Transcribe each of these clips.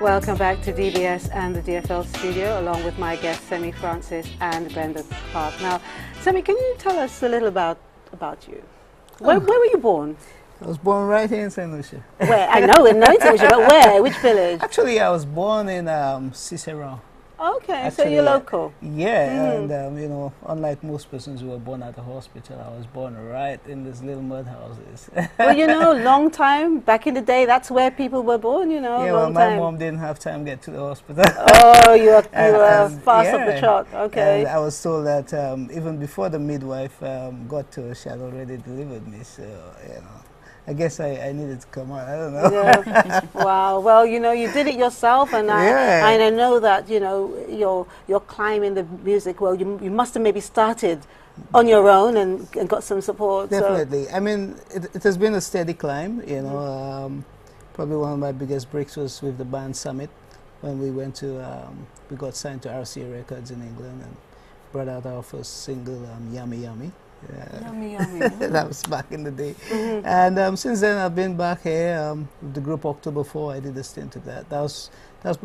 Welcome back to DBS and the DFL studio, along with my guests Semi Francis and Brenda Clark. Now, Semi, can you tell us a little about you? Where were you born? I was born right here in St Lucia. Where? I know in St Lucia, but where? Which village? Actually, I was born in Cicero. Okay, Actually, so you're local. Yeah, and you know, unlike most persons who were born at a hospital, I was born right in this little mud houses. Well, you know, long time back in the day, that's where people were born. You know, yeah, long well, my time. mom didn't have time to get to the hospital. Oh, you were fast off the trot. Okay. And I was told that even before the midwife got to her, she had already delivered me. So you know, I guess I needed to come out. I don't know. Yeah. Wow. Well, you know, you did it yourself, and I know that, you know, you're climbing the music world. You must have maybe started on your own and got some support. Definitely. So. I mean, it has been a steady climb. You know, probably one of my biggest breaks was with the band Summit when we went to we got signed to RCA Records in England and brought out our first single, Yummy Yummy. Yummy, yummy. That was back in the day. And since then I've been back here with the group October 4. I did a stint of that. That was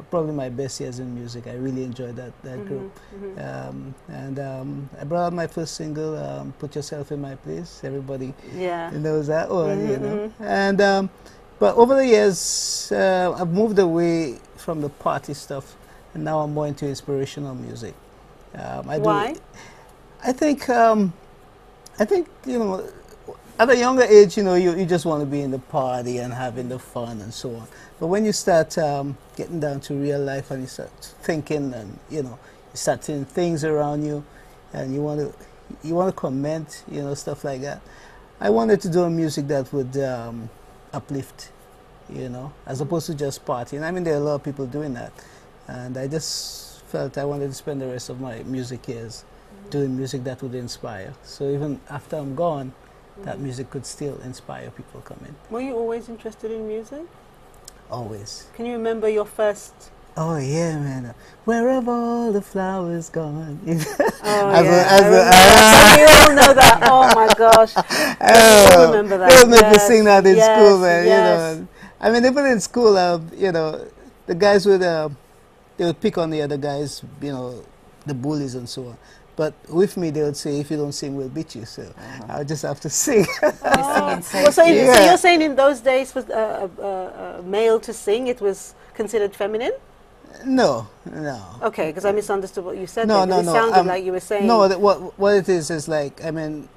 probably my best years in music. I really enjoyed that group. I brought out my first single, Put Yourself in My Place. Everybody knows that one, you know. And but over the years I've moved away from the party stuff, and now I'm more into inspirational music. Why? I think, you know, at a younger age, you know, you just want to be in the party and having the fun and so on. But when you start getting down to real life and you start thinking and, you know, you start seeing things around you and you want to comment, you know, stuff like that. I wanted to do a music that would uplift, you know, as opposed to just partying. I mean, there are a lot of people doing that. And I just felt I wanted to spend the rest of my music years doing music that would inspire. So even after I'm gone, that music could still inspire people coming. Were you always interested in music? Always. Can you remember your first? Oh yeah, man. Where have all the flowers gone? Oh yeah. We all know that. Oh my gosh. I remember that. They'll make me sing that in school, man. You know. I mean, even in school, you know, the guys would they would pick on the other guys, you know, the bullies and so on. But with me, they would say, if you don't sing, we'll beat you. So I'll just have to sing. So you're saying in those days, for male to sing, it was considered feminine? No. Okay, because I misunderstood what you said. No. It sounded like you were saying. No, what it is like, I mean,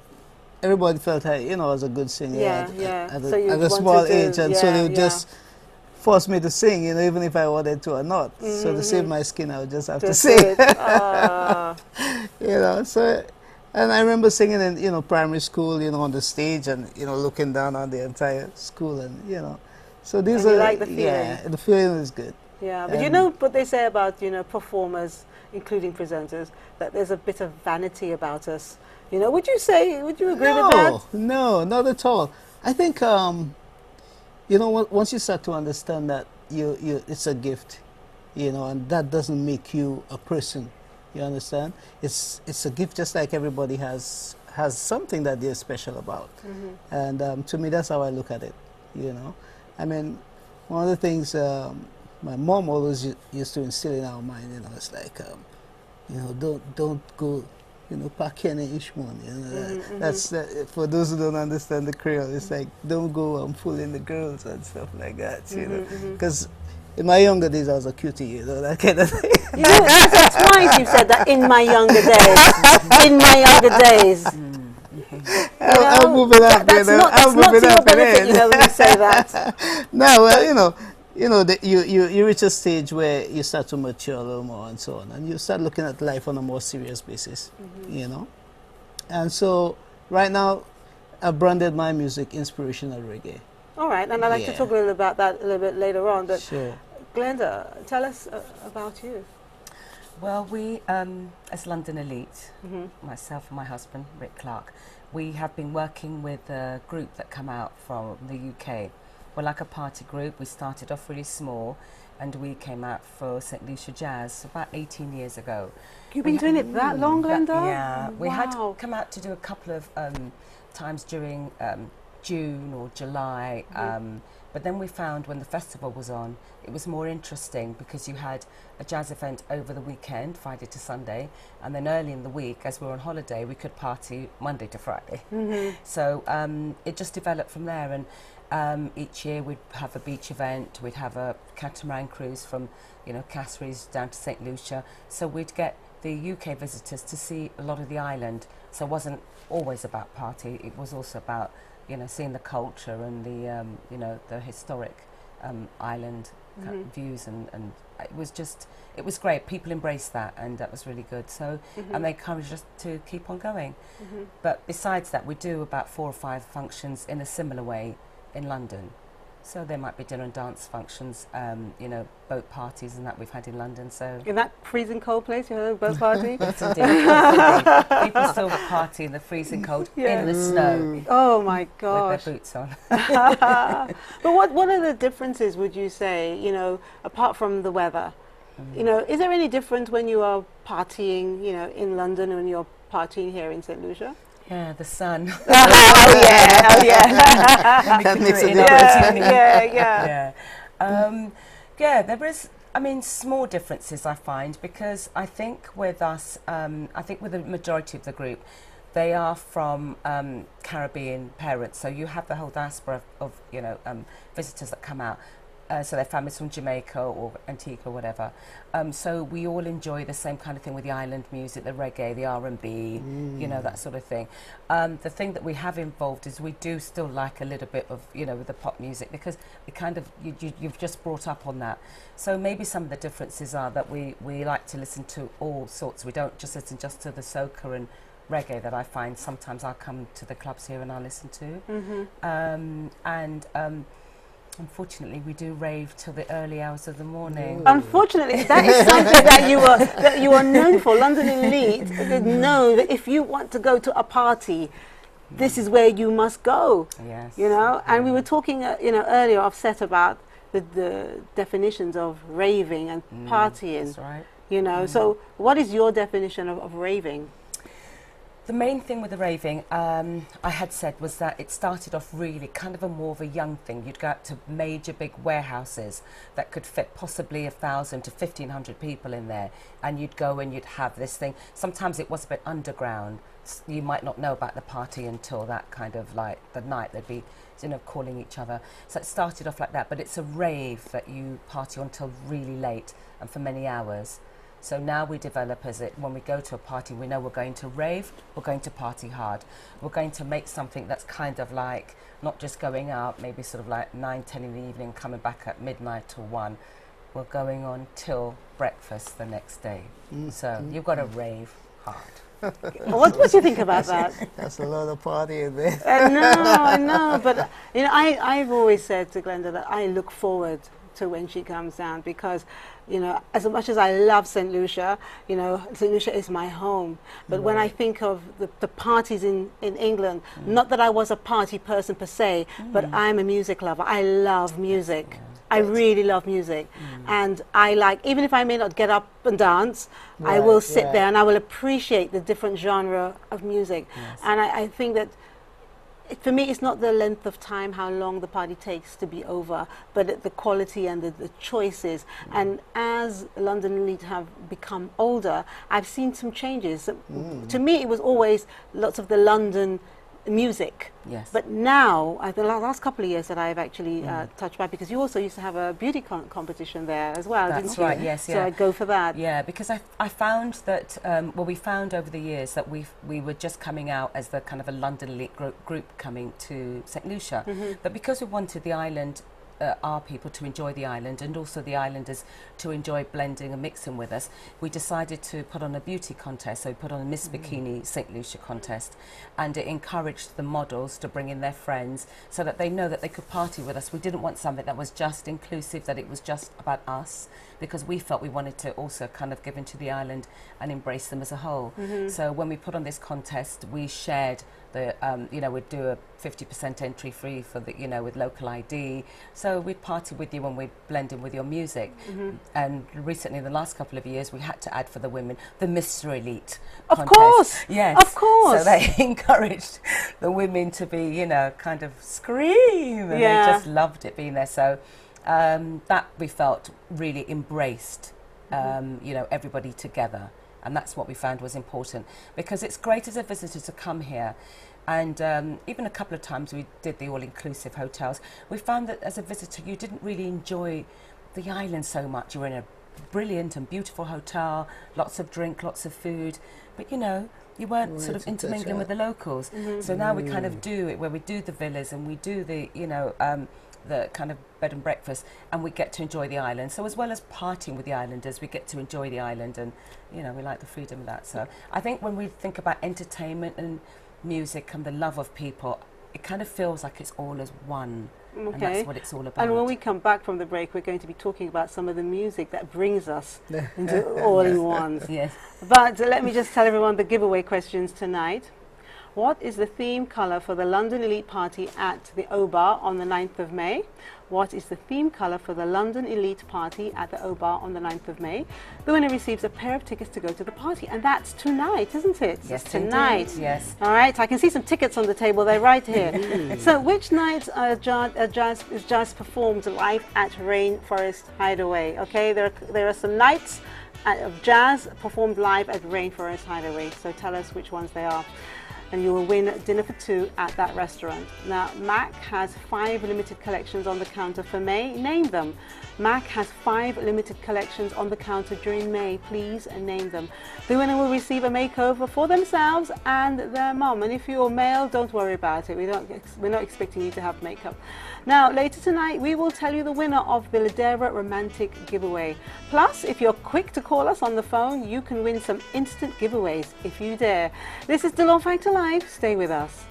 everybody felt you know, I was a good singer at a small age. And so they would just force me to sing, you know, even if I wanted to or not. So to save my skin, I would just have to sing. You know, so, and I remember singing in, you know, primary school, you know, on the stage and, you know, looking down on the entire school and, you know. So these are, like the feeling. Yeah, the feeling is good. Yeah, but you know what they say about, you know, performers, including presenters, that there's a bit of vanity about us. You know, would you agree with that? No, not at all. I think, you know, once you start to understand that it's a gift, you know, and that doesn't make you a person. You understand? It's a gift, just like everybody has something that they're special about. And to me, that's how I look at it. You know, I mean, one of the things my mom always used to instill in our mind, you know, it's like, you know, don't go, you know, Pakian and Ishmael, you know, that's for those who don't understand the Creole, it's like, don't go fooling the girls and stuff like that, you know, because in my younger days I was a cutie, you know, that kind of thing. You know, it's twice you've said that, in my younger days, in my younger days. I'm moving up, that's you know, not to your benefit, you know, when you say that. No, well, you know, you reach a stage where you start to mature a little more and so on, and you start looking at life on a more serious basis, you know. And so right now, I've branded my music inspirational reggae. All right, and I'd like to talk a little about that a little bit later on. But sure. Glenda, tell us about you. Well, we, as London Elite, myself and my husband, Rick Clark, we have been working with a group that come out from the UK. We're like a party group. We started off really small, and we came out for St Lucia Jazz about 18 years ago. You've been doing it that long, Glenda? Yeah. We had come out to do a couple of times during June or July. But then we found when the festival was on, it was more interesting because you had a jazz event over the weekend, Friday to Sunday, and then early in the week, as we were on holiday, we could party Monday to Friday. So it just developed from there, and each year we'd have a beach event, we'd have a catamaran cruise from, you know, Castries down to St Lucia, so we'd get the UK visitors to see a lot of the island. So it wasn't always about party, it was also about, you know, seeing the culture and the, you know, the historic island views, and it was great. People embraced that, and that was really good. So, and they encouraged us to keep on going. But besides that, we do about 4 or 5 functions in a similar way in London. So there might be dinner and dance functions, you know, boat parties and that we've had in London. So in that freezing cold place, you had a boat party? Yes, indeed. Yes, indeed. People still party in the freezing cold, in the snow. Oh my gosh. With their boots on. But what are the differences, would you say, you know, apart from the weather? You know, is there any difference when you are partying, you know, in London and when you're partying here in St Lucia? Yeah, the sun. Oh yeah. That makes a difference. Yeah, there is, I mean, small differences I find, because I think with us, I think with the majority of the group, they are from Caribbean parents, so you have the whole diaspora of you know, visitors that come out. So their families from Jamaica or Antigua or whatever. So we all enjoy the same kind of thing with the island music, the reggae, the R&B, you know, that sort of thing. The thing that we have involved is we do still like a little bit of, you know, with the pop music, because we kind of, you've just brought up on that. So maybe some of the differences are that we like to listen to all sorts. We don't just listen just to the soca and reggae that I find sometimes I'll come to the clubs here and I'll listen to. Unfortunately, we do rave till the early hours of the morning. Unfortunately, that is something that you are known for. London Elite know that if you want to go to a party, this is where you must go. Yes. You know, and we were talking, you know, earlier offset about the definitions of raving and partying. That's right. You know, so what is your definition of raving? The main thing with the raving, I had said, was that it started off really kind of more of a young thing. You'd go out to major big warehouses that could fit possibly 1,000 to 1,500 people in there, and you'd go and you'd have this thing. Sometimes it was a bit underground. You might not know about the party until that kind of like the night they'd be, you know, calling each other. So it started off like that, but it's a rave that you party until really late and for many hours. So now we develop as it, when we go to a party, we know we're going to rave, we're going to party hard. We're going to make something that's kind of like, not just going out, maybe sort of like 9, 10 in the evening, coming back at midnight or 1. We're going on till breakfast the next day. So you've got to rave hard. What do you think about that? That's a lot of party in there. I know, but you know, I've always said to Glenda that I look forward to when she comes down, because you know, as much as I love St Lucia, you know, St Lucia is my home. But when I think of the parties in England, not that I was a party person per se, but I'm a music lover. I love music. I really love music. And I like, even if I may not get up and dance, I will sit there and I will appreciate the different genre of music. And I think that for me, it's not the length of time, how long the party takes to be over, but the quality and the choices. And as London Elite have become older, I've seen some changes. To me, it was always lots of the London music. Yes. But now, the last couple of years that I've actually touched back, because you also used to have a beauty competition there as well, didn't you? That's right, yes, yeah. So I'd go for that. Yeah, because I found that, well, we found over the years that we were just coming out as the kind of a London Elite group coming to St Lucia. But because we wanted the island, our people to enjoy the island, and also the islanders to enjoy blending and mixing with us, we decided to put on a beauty contest. So we put on a Miss Bikini St Lucia contest, and it encouraged the models to bring in their friends so that they know that they could party with us. We didn't want something that was just inclusive, that it was just about us, because we felt we wanted to also kind of give into the island and embrace them as a whole. So when we put on this contest, we shared the, you know, we'd do a 50% entry free for the, you know, with local ID. So we'd party with you and we'd blend in with your music. And recently, in the last couple of years, we had to add for the women the Mr. Elite contest. Of course, yes, of course. So they encouraged the women to be, you know, kind of scream, and they just loved it being there. So that we felt really embraced, you know, everybody together. And that's what we found was important, because it's great as a visitor to come here. And even a couple of times we did the all-inclusive hotels, we found that as a visitor you didn't really enjoy the island so much. You were in a brilliant and beautiful hotel, lots of drink, lots of food, but you know, you weren't sort of intermingling with the locals. So now we kind of do it where we do the villas and we do the, you know, the kind of bed and breakfast, and we get to enjoy the island. So as well as partying with the islanders, we get to enjoy the island, and you know, we like the freedom of that. So I think when we think about entertainment and music and the love of people, it kind of feels like it's all as one. And that's what it's all about. And when we come back from the break, we're going to be talking about some of the music that brings us into all in ones. Yes. But let me just tell everyone the giveaway questions tonight. What is the theme colour for the London Elite Party at the O-Bar on the 9th of May? What is the theme colour for the London Elite Party at the O-Bar on the 9th of May? The winner receives a pair of tickets to go to the party, and that's tonight, isn't it? Yes, tonight. Indeed. Yes. All right, I can see some tickets on the table. They're right here. So which night is jazz performed live at Rainforest Hideaway? Okay, there are some nights of jazz performed live at Rainforest Hideaway. So tell us which ones they are, and you will win dinner for two at that restaurant. Now, MAC has 5 limited collections on the counter for May. Name them. MAC has 5 limited collections on the counter during May. Please name them. The winner will receive a makeover for themselves and their mum. And if you're male, don't worry about it. We're not expecting you to have makeup. Now, later tonight, we will tell you the winner of the Ladera Romantic giveaway. Plus, if you're quick to call us on the phone, you can win some instant giveaways if you dare. This is Dolor Factor Live. Stay with us.